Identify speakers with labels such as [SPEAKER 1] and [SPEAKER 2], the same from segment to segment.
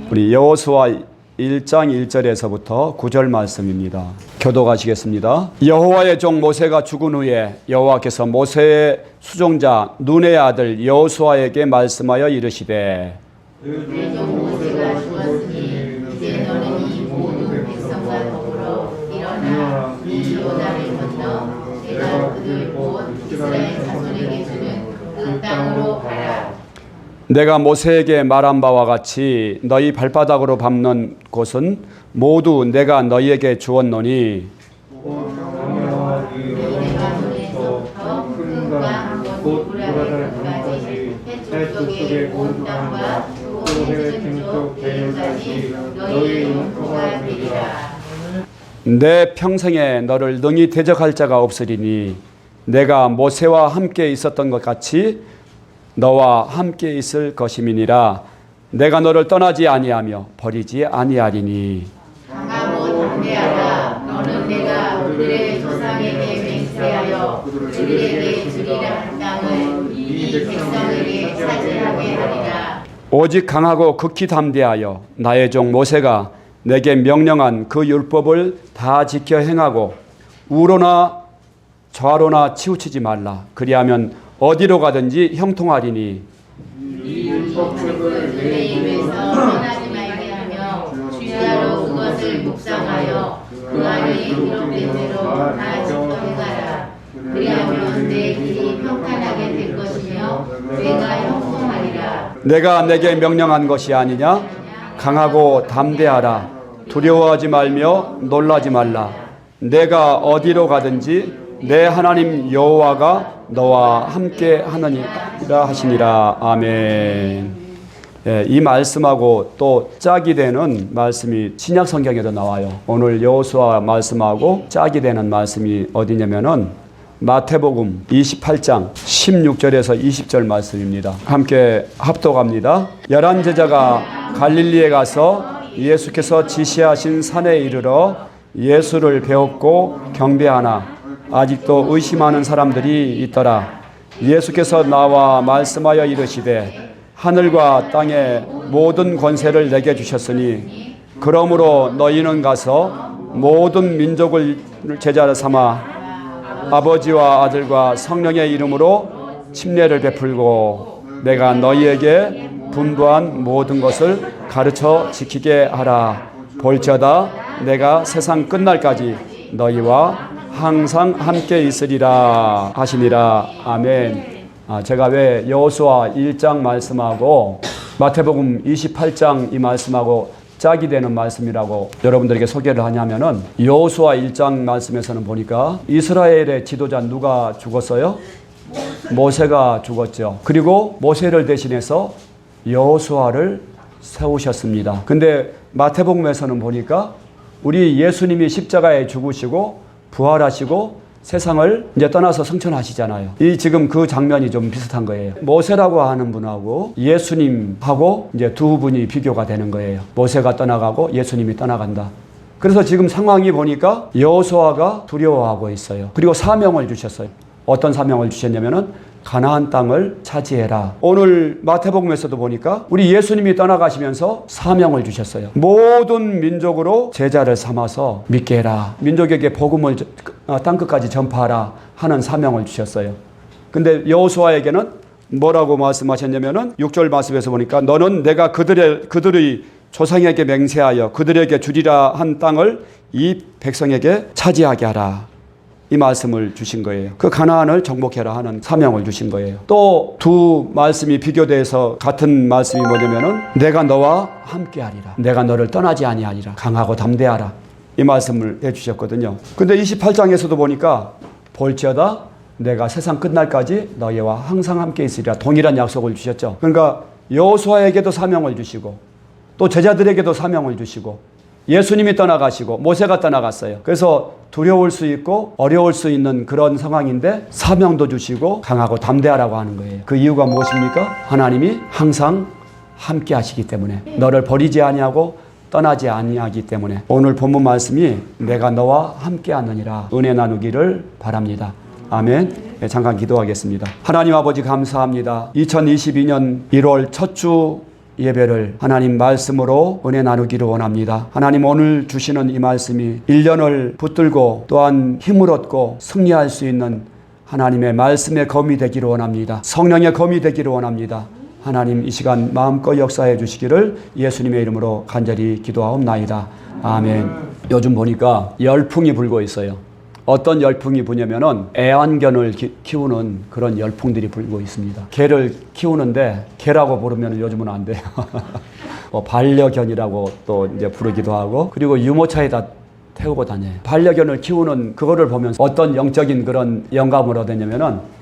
[SPEAKER 1] 우리 여호수아 1장 1절에서부터 9절 말씀입니다. 교독하시겠습니다. 여호와의 종 모세가 죽은 후에 여호와께서 모세의 수종자 눈의 아들 여호수아에게 말씀하여 이르시되
[SPEAKER 2] 내 종 모세가 죽었으니 이제 너는 이 모든 백성과 더불어 일어나 이 요단을 건너 내가 그들 곧 이스라엘 자손에게 주는 그 땅으로 가라.
[SPEAKER 1] 내가 모세에게 말한 바와 같이 너희 발바닥으로 밟는 곳은 모두 내가 너희에게 주었노니
[SPEAKER 2] 내가 너네서부터 큰 곧 브라셀까지 해쪽의 온 땅과 또 해외 쪽 대륙까지 너희의 영토가 되리라.
[SPEAKER 1] 내 평생에 너를 능히 대적할 자가 없으리니 내가 모세와 함께 있었던 것 같이 너와 함께 있을 것임이니라. 내가 너를 떠나지 아니하며 버리지 아니하리니.
[SPEAKER 2] 강하고 담대하라. 너는 내가 그들의 조상에게 맹세하여 그들에게 주리라 한 땅을 이 백성에게 차지하게 하리라.
[SPEAKER 1] 오직 강하고 극히 담대하여 나의 종 모세가 내게 명령한 그 율법을 다 지켜 행하고 우로나 좌로나 치우치지 말라. 그리하면 어디로 가든지 형통하리니.
[SPEAKER 2] 이 율법책을 내 입에서 떠나지 말게 하며 주야로 그것을 묵상하여 그 안에 기록된 대로 다 지켜 행하라. 그리하면 내 길이 평탄하게 될 것이며 내가 형통하리라.
[SPEAKER 1] 내가 내게 명령한 것이 아니냐? 강하고 담대하라. 두려워하지 말며 놀라지 말라. 내가 어디로 가든지 내 하나님 여호와가 너와 함께 하느니라 하시니라. 아멘. 예, 이 말씀하고 또 짝이 되는 말씀이 신약 성경에도 나와요. 오늘 여호수아 말씀하고 짝이 되는 말씀이 어디냐면은 마태복음 28장 16절에서 20절 말씀입니다. 함께 합독합니다. 11 제자가 갈릴리에 가서 예수께서 지시하신 산에 이르러 예수를 배웠고 경배하나 아직도 의심하는 사람들이 있더라. 예수께서 나와 말씀하여 이르시되 하늘과 땅의 모든 권세를 내게 주셨으니 그러므로 너희는 가서 모든 민족을 제자로 삼아 아버지와 아들과 성령의 이름으로 침례를 베풀고 내가 너희에게 분부한 모든 것을 가르쳐 지키게 하라. 볼지어다 내가 세상 끝날까지 너희와 항상 함께 있으리라 하시니라. 아멘. 제가 왜 여호수아 1장 말씀하고 마태복음 28장 이 말씀하고 짝이 되는 말씀이라고 여러분들에게 소개를 하냐면은 여호수아 1장 말씀에서는 보니까 이스라엘의 지도자 누가 죽었어요? 모세가 죽었죠. 그리고 모세를 대신해서 여호수아를 세우셨습니다. 근데 마태복음에서는 보니까 우리 예수님이 십자가에 죽으시고 부활하시고 세상을 이제 떠나서 승천하시잖아요. 이 지금 그 장면이 좀 비슷한 거예요. 모세라고 하는 분하고 예수님하고 이제 두 분이 비교가 되는 거예요. 모세가 떠나가고 예수님이 떠나간다. 그래서 지금 상황이 보니까 여호수아가 두려워하고 있어요. 그리고 사명을 주셨어요. 어떤 사명을 주셨냐면은 가나안 땅을 차지해라. 오늘 마태복음에서도 보니까 우리 예수님이 떠나가시면서 사명을 주셨어요. 모든 민족으로 제자를 삼아서 믿게 해라. 민족에게 복음을 땅끝까지 전파하라 하는 사명을 주셨어요. 근데 여호수아에게는 뭐라고 말씀하셨냐면은 6절 말씀에서 보니까 너는 내가 그들의 조상에게 맹세하여 그들에게 주리라 한 땅을 이 백성에게 차지하게 하라. 이 말씀을 주신 거예요. 그 가나안을 정복해라 하는 사명을 주신 거예요. 또 두 말씀이 비교돼서 같은 말씀이 뭐냐면은 내가 너와 함께하리라. 내가 너를 떠나지 아니하리라. 강하고 담대하라. 이 말씀을 해주셨거든요. 근데 28장에서도 보니까 볼지어다 내가 세상 끝날까지 너희와 항상 함께 있으리라. 동일한 약속을 주셨죠. 그러니까 여호수아에게도 사명을 주시고 또 제자들에게도 사명을 주시고 예수님이 떠나가시고 모세가 떠나갔어요. 그래서 두려울 수 있고 어려울 수 있는 그런 상황인데 사명도 주시고 강하고 담대하라고 하는 거예요. 그 이유가 무엇입니까? 하나님이 항상 함께 하시기 때문에 너를 버리지 아니하고 떠나지 아니하기 때문에 오늘 본문 말씀이 내가 너와 함께 하느니라 은혜 나누기를 바랍니다. 아멘. 네, 잠깐 기도하겠습니다. 하나님 아버지 감사합니다. 2022년 1월 첫 주 예배를 하나님 말씀으로 은혜 나누기를 원합니다. 하나님 오늘 주시는 이 말씀이 1년을 붙들고 또한 힘을 얻고 승리할 수 있는 하나님의 말씀의 검이 되기를 원합니다. 성령의 검이 되기를 원합니다. 하나님 이 시간 마음껏 역사해 주시기를 예수님의 이름으로 간절히 기도하옵나이다. 아멘. 요즘 보니까 열풍이 불고 있어요. 어떤 열풍이 부냐면은 애완견을 키우는 그런 열풍들이 불고 있습니다. 개를 키우는데 개라고 부르면 요즘은 안 돼요. 뭐 반려견이라고 또 이제 부르기도 하고, 그리고 유모차에다 태우고 다녀요. 반려견을 키우는 그거를 보면서 어떤 영적인 그런 영감을 얻었냐면은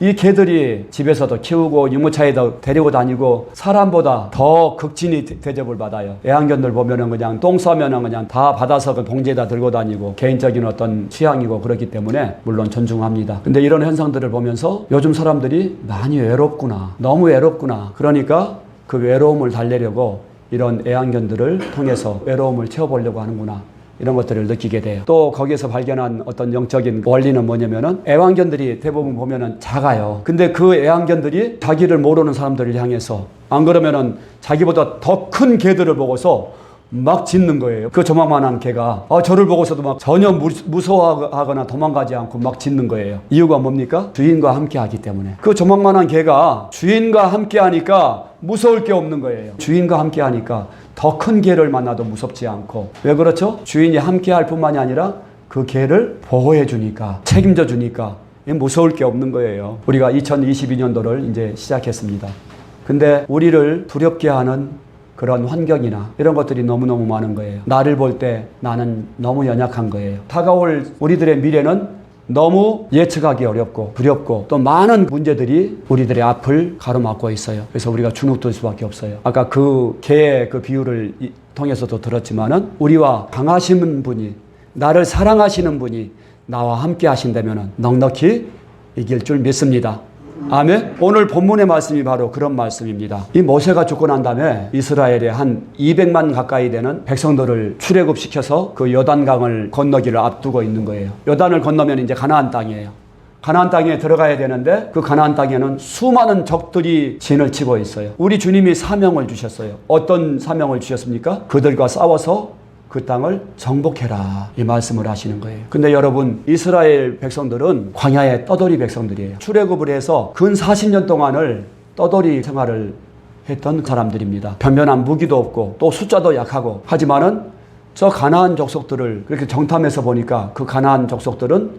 [SPEAKER 1] 이 개들이 집에서도 키우고 유모차에도 데리고 다니고 사람보다 더 극진히 대접을 받아요. 애완견들 보면은 그냥 똥 싸면은 그냥 다 받아서 그 봉지에다 들고 다니고 개인적인 어떤 취향이고 그렇기 때문에 물론 존중합니다. 근데 이런 현상들을 보면서 요즘 사람들이 많이 외롭구나, 너무 외롭구나. 그러니까 그 외로움을 달래려고 이런 애완견들을 통해서 외로움을 채워보려고 하는구나, 이런 것들을 느끼게 돼요. 또 거기에서 발견한 어떤 영적인 원리는 뭐냐면은 애완견들이 대부분 보면은 작아요. 근데 그 애완견들이 자기를 모르는 사람들을 향해서, 안 그러면은 자기보다 더 큰 개들을 보고서 막 짖는 거예요. 그 조만한 개가 저를 보고서도 막 전혀 무서워하거나 도망가지 않고 막 짖는 거예요. 이유가 뭡니까? 주인과 함께 하기 때문에. 그 조만한 개가 주인과 함께 하니까 무서울 게 없는 거예요. 주인과 함께 하니까 더 큰 개를 만나도 무섭지 않고. 왜 그렇죠? 주인이 함께 할 뿐만이 아니라 그 개를 보호해 주니까, 책임져 주니까 무서울 게 없는 거예요. 우리가 2022년도를 이제 시작했습니다. 근데 우리를 두렵게 하는 그런 환경이나 이런 것들이 너무너무 많은 거예요. 나를 볼 때 나는 너무 연약한 거예요. 다가올 우리들의 미래는 너무 예측하기 어렵고 두렵고, 또 많은 문제들이 우리들의 앞을 가로막고 있어요. 그래서 우리가 주눅들 수밖에 없어요. 아까 그 개의 그 비유를 통해서도 들었지만은, 우리와 강하신 분이, 나를 사랑하시는 분이 나와 함께 하신다면은 넉넉히 이길 줄 믿습니다. 아멘. 오늘 본문의 말씀이 바로 그런 말씀입니다. 이 모세가 죽고 난 다음에 이스라엘에 한 200만 가까이 되는 백성들을 출애굽시켜서 그 요단강을 건너기를 앞두고 있는 거예요. 요단을 건너면 이제 가나안 땅이에요. 가나안 땅에 들어가야 되는데 그 가나안 땅에는 수많은 적들이 진을 치고 있어요. 우리 주님이 사명을 주셨어요. 어떤 사명을 주셨습니까? 그들과 싸워서 그 땅을 정복해라, 이 말씀을 하시는 거예요. 근데 여러분, 이스라엘 백성들은 광야의 떠돌이 백성들이에요. 출애굽을 해서 근 40년 동안을 떠돌이 생활을 했던 사람들입니다. 변변한 무기도 없고 또 숫자도 약하고, 하지만은 저 가나안 족속들을 그렇게 정탐해서 보니까 그 가나안 족속들은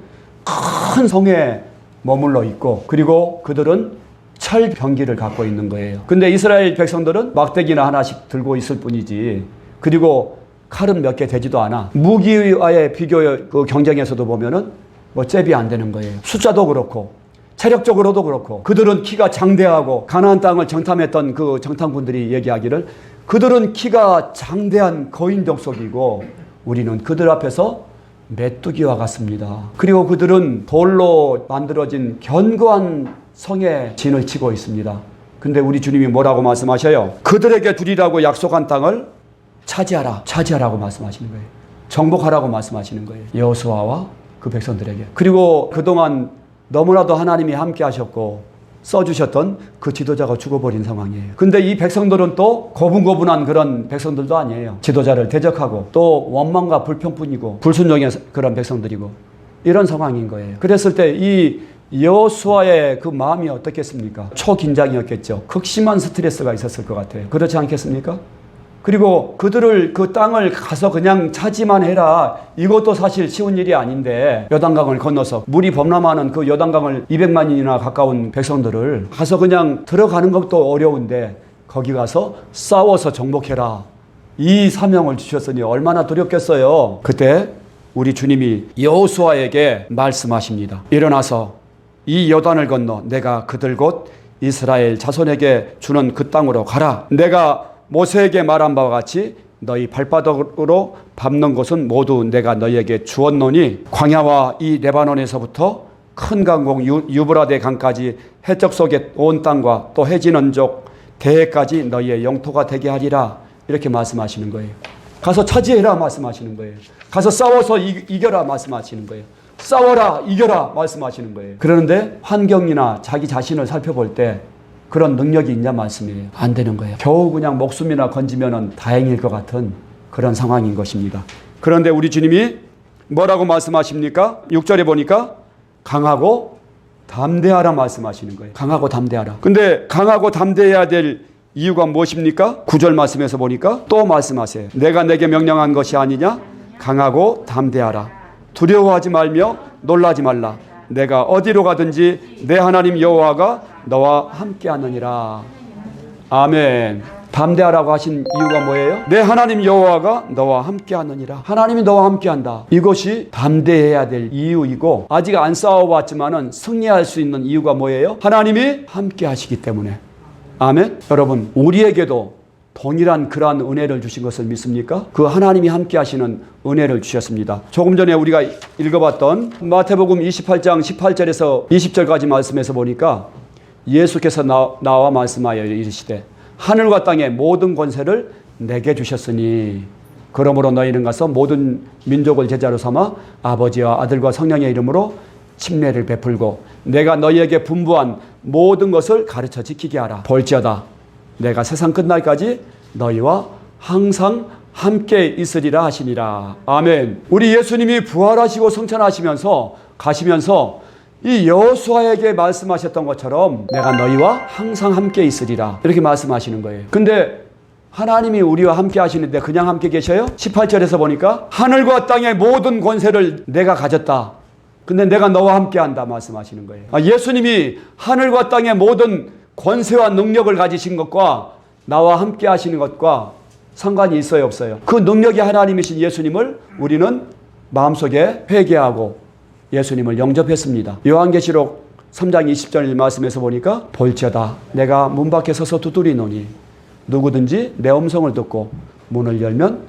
[SPEAKER 1] 큰 성에 머물러 있고, 그리고 그들은 철병기를 갖고 있는 거예요. 근데 이스라엘 백성들은 막대기나 하나씩 들고 있을 뿐이지, 그리고 칼은 몇 개 되지도 않아. 무기와의 비교 그 경쟁에서도 보면은 뭐 잽이 안 되는 거예요. 숫자도 그렇고 체력적으로도 그렇고. 그들은 키가 장대하고, 가나안 땅을 정탐했던 그 정탐꾼들이 얘기하기를 그들은 키가 장대한 거인 족속이고 우리는 그들 앞에서 메뚜기와 같습니다. 그리고 그들은 돌로 만들어진 견고한 성에 진을 치고 있습니다. 근데 우리 주님이 뭐라고 말씀하셔요? 그들에게 주리라고 약속한 땅을 차지하라고 말씀하시는 거예요. 정복하라고 말씀하시는 거예요. 여호수아와 그 백성들에게. 그리고 그동안 너무나도 하나님이 함께 하셨고 써주셨던 그 지도자가 죽어버린 상황이에요. 근데 이 백성들은 또 고분고분한 그런 백성들도 아니에요. 지도자를 대적하고 또 원망과 불평뿐이고 불순종의 그런 백성들이고, 이런 상황인 거예요. 그랬을 때 이 여호수아의 그 마음이 어떻겠습니까? 초긴장이었겠죠. 극심한 스트레스가 있었을 것 같아요. 그렇지 않겠습니까? 그리고 그들을 그 땅을 가서 그냥 차지만 해라, 이것도 사실 쉬운 일이 아닌데, 요단강을 건너서 물이 범람하는 그 요단강을 200만인이나 가까운 백성들을 가서 그냥 들어가는 것도 어려운데 거기 가서 싸워서 정복해라, 이 사명을 주셨으니 얼마나 두렵겠어요. 그때 우리 주님이 여호수아에게 말씀하십니다. 일어나서 이 요단을 건너 내가 그들 곧 이스라엘 자손에게 주는 그 땅으로 가라. 내가 모세에게 말한 바와 같이 너희 발바닥으로 밟는 곳은 모두 내가 너희에게 주었노니, 광야와 이 레바논에서부터 큰 강공 유브라데 강까지 해적 속의 온 땅과 또 해지는 족 대해까지 너희의 영토가 되게 하리라, 이렇게 말씀하시는 거예요. 가서 차지해라 말씀하시는 거예요. 가서 싸워서 이겨라 말씀하시는 거예요. 싸워라, 이겨라 말씀하시는 거예요. 그런데 환경이나 자기 자신을 살펴볼 때 그런 능력이 있냐 말씀이에요. 안 되는 거예요. 겨우 그냥 목숨이나 건지면 다행일 것 같은 그런 상황인 것입니다. 그런데 우리 주님이 뭐라고 말씀하십니까? 6절에 보니까 강하고 담대하라 말씀하시는 거예요. 강하고 담대하라. 근데 강하고 담대해야 될 이유가 무엇입니까? 9절 말씀에서 보니까 또 말씀하세요. 내가 내게 명령한 것이 아니냐? 강하고 담대하라. 두려워하지 말며 놀라지 말라. 내가 어디로 가든지 내 하나님 여호와가 너와 함께하느니라. 아멘. 담대하라고 하신 이유가 뭐예요? 내 하나님 여호와가 너와 함께하느니라. 하나님이 너와 함께한다. 이것이 담대해야 될 이유이고, 아직 안 싸워봤지만은 승리할 수 있는 이유가 뭐예요? 하나님이 함께하시기 때문에. 아멘. 여러분, 우리에게도 동일한 그러한 은혜를 주신 것을 믿습니까? 그 하나님이 함께하시는 은혜를 주셨습니다. 조금 전에 우리가 읽어봤던 마태복음 28장 18절에서 20절까지 말씀에서 보니까 예수께서 나와 말씀하여 이르시되 하늘과 땅의 모든 권세를 내게 주셨으니 그러므로 너희는 가서 모든 민족을 제자로 삼아 아버지와 아들과 성령의 이름으로 침례를 베풀고 내가 너희에게 분부한 모든 것을 가르쳐 지키게 하라. 볼지어다 내가 세상 끝날까지 너희와 항상 함께 있으리라 하시니라. 아멘. 우리 예수님이 부활하시고 승천하시면서 가시면서 이 여호수아에게 말씀하셨던 것처럼 내가 너희와 항상 함께 있으리라 이렇게 말씀하시는 거예요. 근데 하나님이 우리와 함께 하시는데 그냥 함께 계셔요? 18절에서 보니까 하늘과 땅의 모든 권세를 내가 가졌다. 근데 내가 너와 함께 한다 말씀하시는 거예요. 예수님이 하늘과 땅의 모든 권세와 능력을 가지신 것과 나와 함께 하시는 것과 상관이 있어요, 없어요? 그 능력이 하나님이신 예수님을 우리는 마음속에 회개하고 예수님을 영접했습니다. 요한계시록 3장 20절 말씀에서 보니까 볼지어다 내가 문 밖에 서서 두드리노니 누구든지 내 음성을 듣고 문을 열면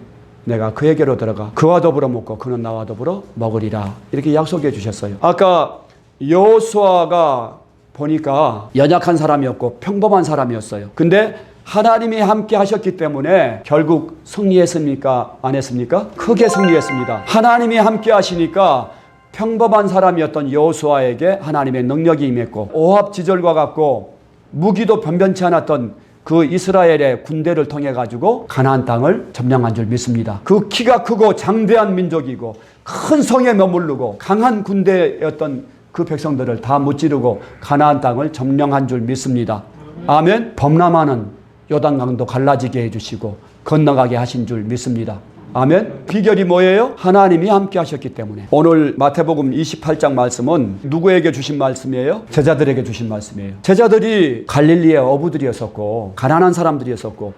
[SPEAKER 1] 내가 그에게로 들어가 그와 더불어 먹고 그는 나와 더불어 먹으리라 이렇게 약속해 주셨어요. 아까 여호수아가 보니까 연약한 사람이었고 평범한 사람이었어요. 근데 하나님이 함께 하셨기 때문에 결국 승리했습니까? 안 했습니까? 크게 승리했습니다. 하나님이 함께 하시니까 평범한 사람이었던 여호수아에게 하나님의 능력이 임했고 오합지졸과 같고 무기도 변변치 않았던 그 이스라엘의 군대를 통해 가지고 가나안 땅을 점령한 줄 믿습니다. 그 키가 크고 장대한 민족이고 큰 성에 머무르고 강한 군대였던 그 백성들을 다 무찌르고 가나안 땅을 점령한 줄 믿습니다. 아멘. 범람하는 요단강도 갈라지게 해주시고 건너가게 하신 줄 믿습니다. 아멘. 비결이 뭐예요? 하나님이 함께 하셨기 때문에. 오늘 마태복음 28장 말씀은 누구에게 주신 말씀이에요? 제자들에게 주신 말씀이에요. 제자들이 갈릴리의 어부들이었었고 가난한 사람들이었었고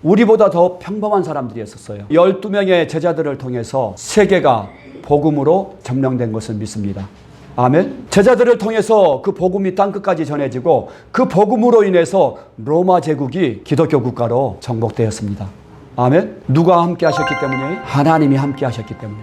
[SPEAKER 1] 우리보다 더 평범한 사람들이었었어요. 12명의 제자들을 통해서 세계가 복음으로 점령된 것을 믿습니다. 아멘. 제자들을 통해서 그 복음이 땅끝까지 전해지고 그 복음으로 인해서 로마 제국이 기독교 국가로 정복되었습니다. 아멘. 누가 함께 하셨기 때문이에요? 하나님이 함께 하셨기 때문에.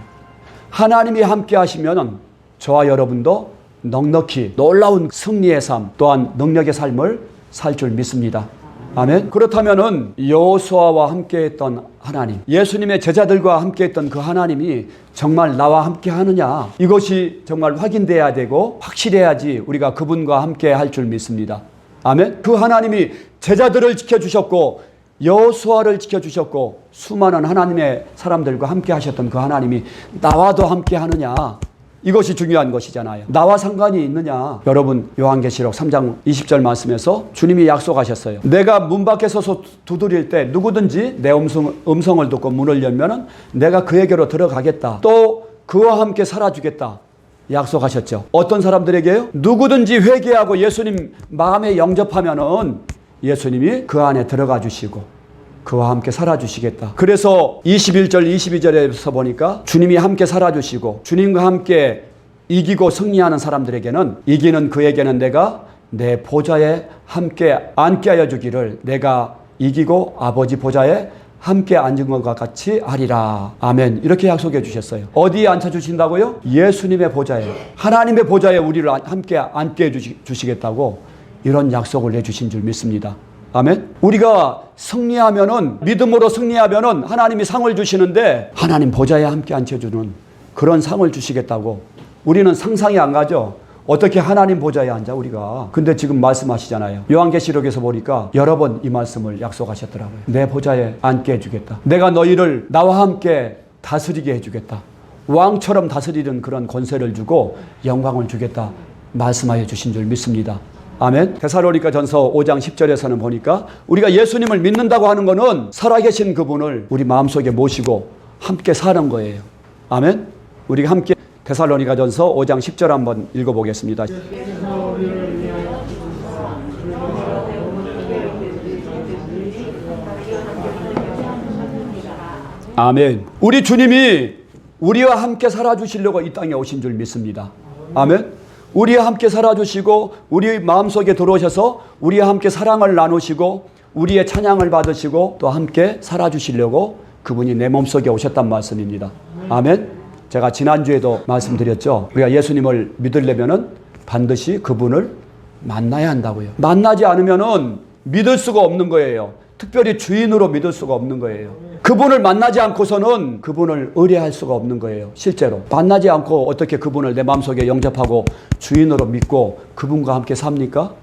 [SPEAKER 1] 하나님이 함께 하시면 저와 여러분도 넉넉히 놀라운 승리의 삶 또한 능력의 삶을 살 줄 믿습니다. 아멘. 그렇다면은 여호수아와 함께했던 하나님, 예수님의 제자들과 함께했던 그 하나님이 정말 나와 함께 하느냐, 이것이 정말 확인돼야 되고 확실해야지 우리가 그분과 함께 할 줄 믿습니다. 아멘. 그 하나님이 제자들을 지켜주셨고 여호수아를 지켜주셨고 수많은 하나님의 사람들과 함께 하셨던 그 하나님이 나와도 함께 하느냐, 이것이 중요한 것이잖아요. 나와 상관이 있느냐. 여러분 요한계시록 3장 20절 말씀에서 주님이 약속하셨어요. 내가 문 밖에 서서 두드릴 때 누구든지 내 음성을 듣고 문을 열면은 내가 그에게로 들어가겠다. 또 그와 함께 살아주겠다. 약속하셨죠. 어떤 사람들에게요? 누구든지 회개하고 예수님 마음에 영접하면은 예수님이 그 안에 들어가 주시고 그와 함께 살아주시겠다. 그래서 21절 22절에서 보니까 주님이 함께 살아주시고 주님과 함께 이기고 승리하는 사람들에게는, 이기는 그에게는 내가 내 보좌에 함께 앉게 하여 주기를, 내가 이기고 아버지 보좌에 함께 앉은 것과 같이 하리라. 아멘. 이렇게 약속해 주셨어요. 어디에 앉혀주신다고요? 예수님의 보좌에, 하나님의 보좌에 우리를 함께 앉게 해주시겠다고 이런 약속을 내주신 줄 믿습니다. 아멘. 우리가 승리하면은, 믿음으로 승리하면은 하나님이 상을 주시는데 하나님 보좌에 함께 앉혀주는 그런 상을 주시겠다고 우리는 상상이 안 가죠. 어떻게 하나님 보좌에 앉아 우리가. 근데 지금 말씀하시잖아요. 요한계시록에서 보니까 여러 번 이 말씀을 약속하셨더라고요. 내 보좌에 앉게 해주겠다. 내가 너희를 나와 함께 다스리게 해주겠다. 왕처럼 다스리는 그런 권세를 주고 영광을 주겠다 말씀하여 주신 줄 믿습니다. 아멘. 데살로니가 전서 5장 10절에서는 보니까 우리가 예수님을 믿는다고 하는 것은 살아계신 그분을 우리 마음속에 모시고 함께 사는 거예요. 아멘. 우리가 함께 데살로니가 전서 5장 10절 한번 읽어보겠습니다. 아멘. 우리 주님이 우리와 함께 살아주시려고 이 땅에 오신 줄 믿습니다. 아멘. 우리와 함께 살아주시고 우리 마음속에 들어오셔서 우리와 함께 사랑을 나누시고 우리의 찬양을 받으시고 또 함께 살아주시려고 그분이 내 몸속에 오셨단 말씀입니다. 아멘. 제가 지난주에도 말씀드렸죠. 우리가 예수님을 믿으려면은 반드시 그분을 만나야 한다고요. 만나지 않으면은 믿을 수가 없는 거예요. 특별히 주인으로 믿을 수가 없는 거예요. 그분을 만나지 않고서는 그분을 의뢰할 수가 없는 거예요. 실제로 만나지 않고 어떻게 그분을 내 마음속에 영접하고 주인으로 믿고 그분과 함께 삽니까?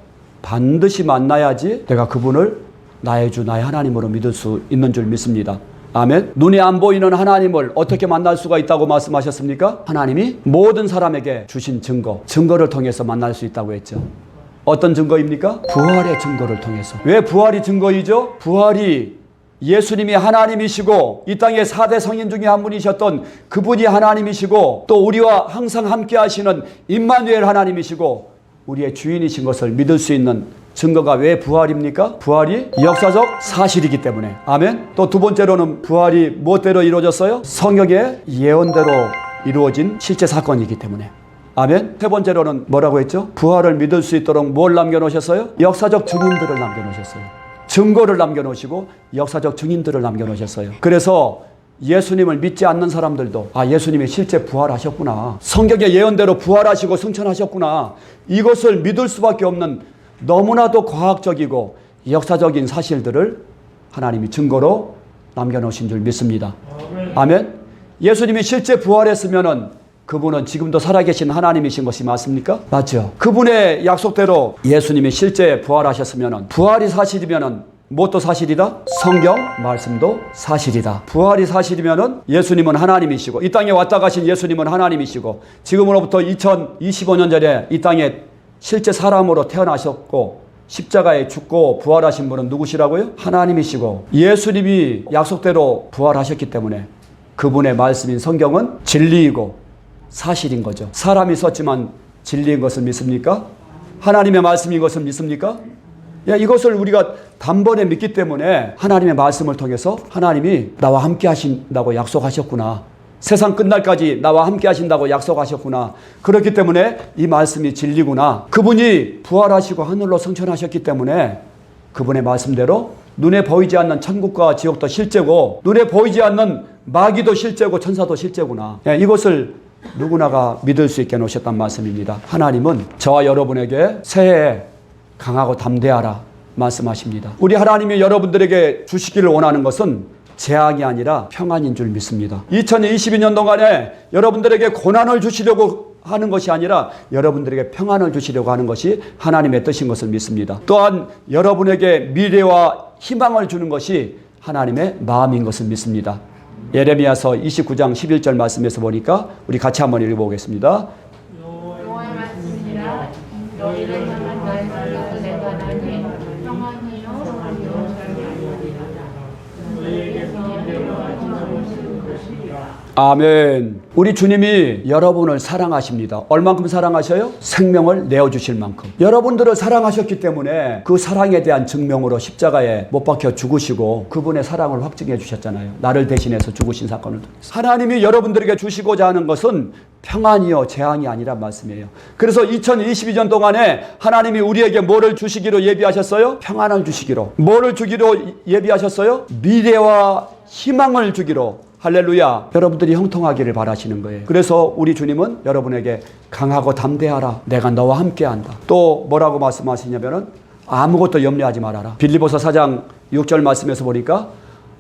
[SPEAKER 1] 반드시 만나야지 내가 그분을 나의 주 나의 하나님으로 믿을 수 있는 줄 믿습니다. 아멘. 눈에 안 보이는 하나님을 어떻게 만날 수가 있다고 말씀하셨습니까? 하나님이 모든 사람에게 주신 증거를 통해서 만날 수 있다고 했죠. 어떤 증거입니까? 부활의 증거를 통해서. 왜 부활이 증거이죠? 부활이 예수님이 하나님이시고 이 땅의 4대 성인 중에 한 분이셨던 그분이 하나님이시고 또 우리와 항상 함께 하시는 임마누엘 하나님이시고 우리의 주인이신 것을 믿을 수 있는 증거가 왜 부활입니까? 부활이 역사적 사실이기 때문에. 아멘. 또 두 번째로는 부활이 무엇대로 이루어졌어요? 성경의 예언대로 이루어진 실제 사건이기 때문에. 아멘. 세 번째로는 뭐라고 했죠? 부활을 믿을 수 있도록 뭘 남겨놓으셨어요? 역사적 증인들을 남겨놓으셨어요. 증거를 남겨놓으시고 역사적 증인들을 남겨놓으셨어요. 그래서 예수님을 믿지 않는 사람들도 예수님이 실제 부활하셨구나. 성경의 예언대로 부활하시고 승천하셨구나. 이것을 믿을 수밖에 없는 너무나도 과학적이고 역사적인 사실들을 하나님이 증거로 남겨놓으신 줄 믿습니다. 아멘. 예수님이 실제 부활했으면은 그분은 지금도 살아계신 하나님이신 것이 맞습니까? 맞죠. 그분의 약속대로 예수님이 실제 부활하셨으면 부활이 사실이면 무엇도 사실이다? 성경 말씀도 사실이다. 부활이 사실이면 예수님은 하나님이시고 이 땅에 왔다 가신 예수님은 하나님이시고 지금으로부터 2025년 전에 이 땅에 실제 사람으로 태어나셨고 십자가에 죽고 부활하신 분은 누구시라고요? 하나님이시고 예수님이 약속대로 부활하셨기 때문에 그분의 말씀인 성경은 진리이고 사실인 거죠. 사람이 썼지만 진리인 것을 믿습니까? 하나님의 말씀인 것을 믿습니까? 이것을 우리가 단번에 믿기 때문에 하나님의 말씀을 통해서 하나님이 나와 함께 하신다고 약속하셨구나. 세상 끝날까지 나와 함께 하신다고 약속하셨구나. 그렇기 때문에 이 말씀이 진리구나. 그분이 부활하시고 하늘로 승천하셨기 때문에 그분의 말씀대로 눈에 보이지 않는 천국과 지옥도 실제고 눈에 보이지 않는 마귀도 실제고 천사도 실제구나. 이것을 누구나가 믿을 수 있게 놓으셨단 말씀입니다. 하나님은 저와 여러분에게 새해에 강하고 담대하라 말씀하십니다. 우리 하나님이 여러분들에게 주시기를 원하는 것은 재앙이 아니라 평안인 줄 믿습니다. 2022년 동안에 여러분들에게 고난을 주시려고 하는 것이 아니라 여러분들에게 평안을 주시려고 하는 것이 하나님의 뜻인 것을 믿습니다. 또한 여러분에게 미래와 희망을 주는 것이 하나님의 마음인 것을 믿습니다. 예레미야서 29장 11절 말씀에서 보니까 우리 같이 한번 읽어보겠습니다.
[SPEAKER 2] 여호와의 말씀이라 너희를 향한 나의 말로 내가 나니 평안이요 평안이요
[SPEAKER 1] 아멘. 우리 주님이 여러분을 사랑하십니다. 얼만큼 사랑하셔요? 생명을 내어주실 만큼. 여러분들을 사랑하셨기 때문에 그 사랑에 대한 증명으로 십자가에 못 박혀 죽으시고 그분의 사랑을 확증해 주셨잖아요. 나를 대신해서 죽으신 사건을 통해서. 하나님이 여러분들에게 주시고자 하는 것은 평안이요 재앙이 아니란 말씀이에요. 그래서 2022년 동안에 하나님이 우리에게 뭐를 주시기로 예비하셨어요? 평안을 주시기로. 뭐를 주기로 예비하셨어요? 미래와 희망을 주기로. 할렐루야. 여러분들이 형통하기를 바라시는 거예요. 그래서 우리 주님은 여러분에게 강하고 담대하라. 내가 너와 함께한다. 또 뭐라고 말씀하시냐면은 아무것도 염려하지 말아라. 빌립보서 4장 6절 말씀에서 보니까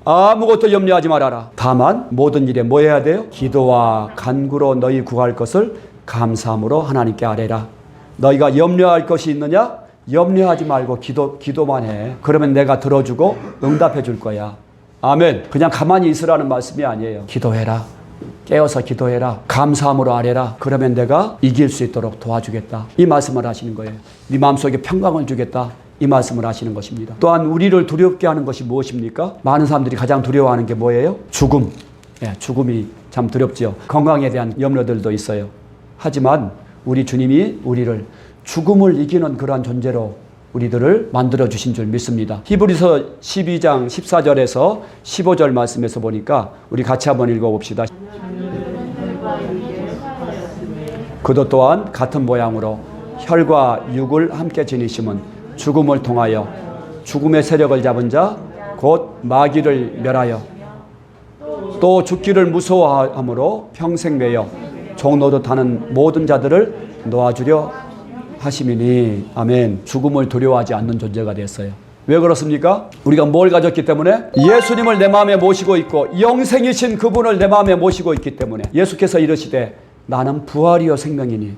[SPEAKER 1] 아무것도 염려하지 말아라. 다만 모든 일에 뭐 해야 돼요? 기도와 간구로 너희 구할 것을 감사함으로 하나님께 아뢰라. 너희가 염려할 것이 있느냐? 염려하지 말고 기도만 해. 그러면 내가 들어주고 응답해 줄 거야. 아멘. 그냥 가만히 있으라는 말씀이 아니에요. 기도해라. 깨어서 기도해라. 감사함으로 아뢰라. 그러면 내가 이길 수 있도록 도와주겠다. 이 말씀을 하시는 거예요. 네 마음속에 평강을 주겠다. 이 말씀을 하시는 것입니다. 또한 우리를 두렵게 하는 것이 무엇입니까? 많은 사람들이 가장 두려워하는 게 뭐예요? 죽음. 죽음이 참 두렵지요. 건강에 대한 염려들도 있어요. 하지만 우리 주님이 우리를 죽음을 이기는 그러한 존재로 우리들을 만들어 주신 줄 믿습니다. 히브리서 12장 14절에서 15절 말씀에서 보니까 우리 같이 한번 읽어봅시다. 그도 또한 같은 모양으로 혈과 육을 함께 지니심은 죽음을 통하여 죽음의 세력을 잡은 자 곧 마귀를 멸하여 또 죽기를 무서워함으로 평생 매여 종노릇하는 모든 자들을 놓아주려 하심이니. 아멘. 죽음을 두려워하지 않는 존재가 됐어요. 왜 그렇습니까? 우리가 뭘 가졌기 때문에? 예수님을 내 마음에 모시고 있고 영생이신 그분을 내 마음에 모시고 있기 때문에. 예수께서 이르시되 나는 부활이요 생명이니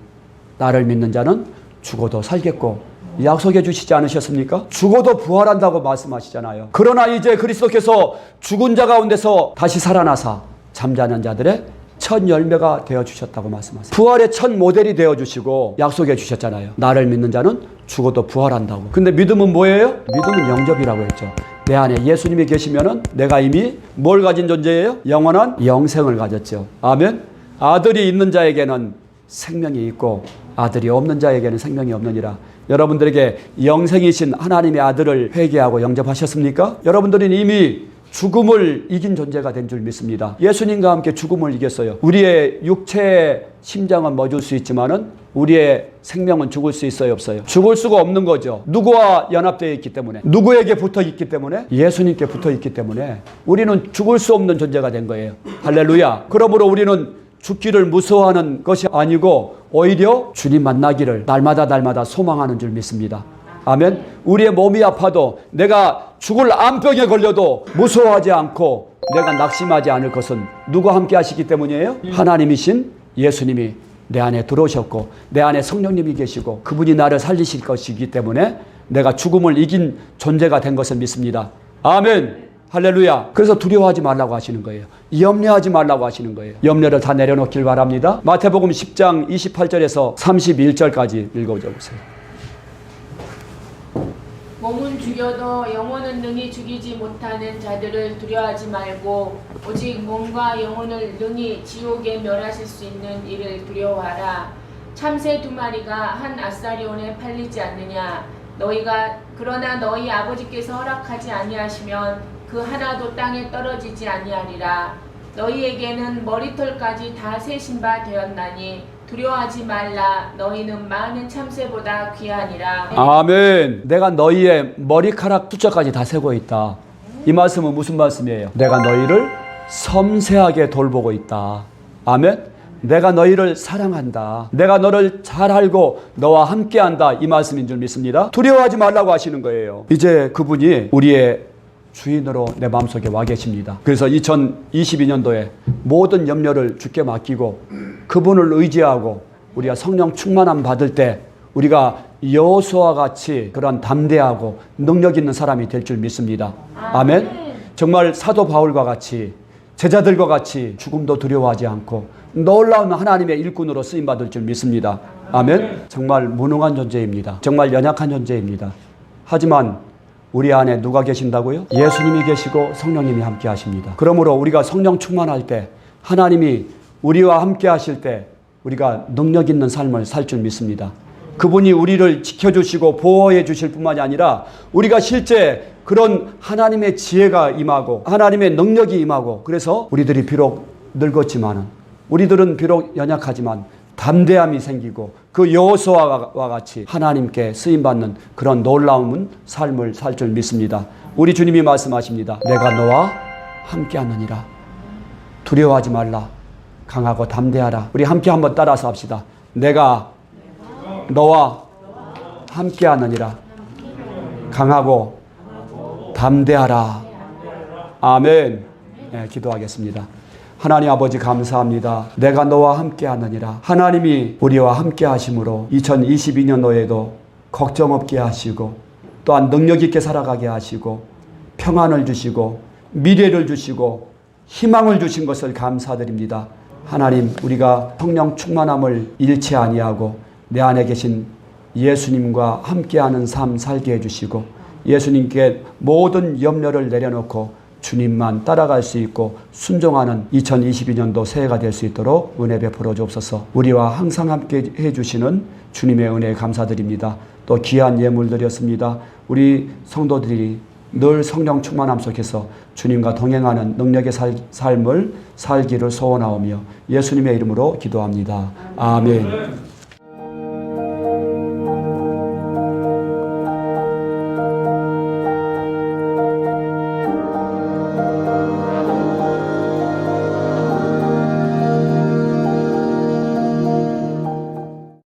[SPEAKER 1] 나를 믿는 자는 죽어도 살겠고 약속해 주시지 않으셨습니까? 죽어도 부활한다고 말씀하시잖아요. 그러나 이제 그리스도께서 죽은 자 가운데서 다시 살아나사 잠자는 자들의 첫 열매가 되어주셨다고 말씀하세요. 부활의 첫 모델이 되어주시고 약속해 주셨잖아요. 나를 믿는 자는 죽어도 부활한다고. 근데 믿음은 뭐예요? 믿음은 영접이라고 했죠. 내 안에 예수님이 계시면은 내가 이미 뭘 가진 존재예요? 영원한 영생을 가졌죠. 아멘. 아들이 있는 자에게는 생명이 있고 아들이 없는 자에게는 생명이 없느니라. 여러분들에게 영생이신 하나님의 아들을 회개하고 영접하셨습니까? 여러분들은 이미 죽음을 이긴 존재가 된 줄 믿습니다. 예수님과 함께 죽음을 이겼어요. 우리의 육체의 심장은 멎을 수 있지만은 우리의 생명은 죽을 수 있어요, 없어요? 죽을 수가 없는 거죠. 누구와 연합되어 있기 때문에, 누구에게 붙어 있기 때문에, 예수님께 붙어 있기 때문에 우리는 죽을 수 없는 존재가 된 거예요. 할렐루야. 그러므로 우리는 죽기를 무서워하는 것이 아니고 오히려 주님 만나기를 날마다 소망하는 줄 믿습니다. 아멘. 우리의 몸이 아파도 내가 죽을 암병에 걸려도 무서워하지 않고 내가 낙심하지 않을 것은 누가 함께 하시기 때문이에요? 하나님이신 예수님이 내 안에 들어오셨고 내 안에 성령님이 계시고 그분이 나를 살리실 것이기 때문에 내가 죽음을 이긴 존재가 된 것을 믿습니다. 아멘. 할렐루야. 그래서 두려워하지 말라고 하시는 거예요. 염려하지 말라고 하시는 거예요. 염려를 다 내려놓길 바랍니다. 마태복음 10장 28절에서 31절까지 읽어보세요.
[SPEAKER 3] 몸은 죽여도 영혼은 능히 죽이지 못하는 자들을 두려워하지 말고 오직 몸과 영혼을 능히 지옥에 멸하실 수 있는 이를 두려워하라. 참새 2마리가 한 아사리온에 팔리지 않느냐. 그러나 너희 아버지께서 허락하지 아니하시면 그 하나도 땅에 떨어지지 아니하리라. 너희에게는 머리털까지 다 세신 바 되었나니 두려워하지 말라. 너희는 많은 참새보다 귀하니라.
[SPEAKER 1] 아멘. 내가 너희의 머리카락 숫자까지 다 세고 있다. 이 말씀은 무슨 말씀이에요? 내가 너희를 섬세하게 돌보고 있다. 아멘. 내가 너희를 사랑한다. 내가 너를 잘 알고 너와 함께한다. 이 말씀인 줄 믿습니다. 두려워하지 말라고 하시는 거예요. 이제 그분이 우리의 주인으로 내 마음속에 와 계십니다. 그래서 2022년도에 모든 염려를 주께 맡기고 그분을 의지하고 우리가 성령 충만함 받을 때 우리가 여호수아와 같이 그런 담대하고 능력 있는 사람이 될 줄 믿습니다. 아멘. 정말 사도 바울과 같이 제자들과 같이 죽음도 두려워하지 않고 놀라운 하나님의 일꾼으로 쓰임받을 줄 믿습니다. 아멘. 정말 무능한 존재입니다. 정말 연약한 존재입니다. 하지만 우리 안에 누가 계신다고요? 예수님이 계시고 성령님이 함께 하십니다. 그러므로 우리가 성령 충만할 때 하나님이 우리와 함께 하실 때 우리가 능력 있는 삶을 살 줄 믿습니다. 그분이 우리를 지켜주시고 보호해 주실 뿐만이 아니라 우리가 실제 그런 하나님의 지혜가 임하고 하나님의 능력이 임하고 그래서 우리들이 비록 늙었지만은 우리들은 비록 연약하지만 담대함이 생기고 그 여호수아와 같이 하나님께 쓰임받는 그런 놀라운 삶을 살 줄 믿습니다. 우리 주님이 말씀하십니다. 내가 너와 함께하느니라. 두려워하지 말라. 강하고 담대하라. 우리 함께 한번 따라서 합시다. 내가 너와 함께하느니라. 강하고 담대하라. 아멘. 기도하겠습니다. 하나님 아버지 감사합니다. 내가 너와 함께 하느니라. 하나님이 우리와 함께 하심으로 2022년도에도 걱정 없게 하시고 또한 능력 있게 살아가게 하시고 평안을 주시고 미래를 주시고 희망을 주신 것을 감사드립니다. 하나님, 우리가 성령 충만함을 잃지 아니하고 내 안에 계신 예수님과 함께하는 삶 살게 해주시고 예수님께 모든 염려를 내려놓고 주님만 따라갈 수 있고 순종하는 2022년도 새해가 될 수 있도록 은혜 베풀어 주옵소서. 우리와 항상 함께 해주시는 주님의 은혜에 감사드립니다. 또 귀한 예물 드렸습니다. 우리 성도들이 늘 성령 충만함 속에서 주님과 동행하는 능력의 삶을 살기를 소원하오며 예수님의 이름으로 기도합니다. 아멘.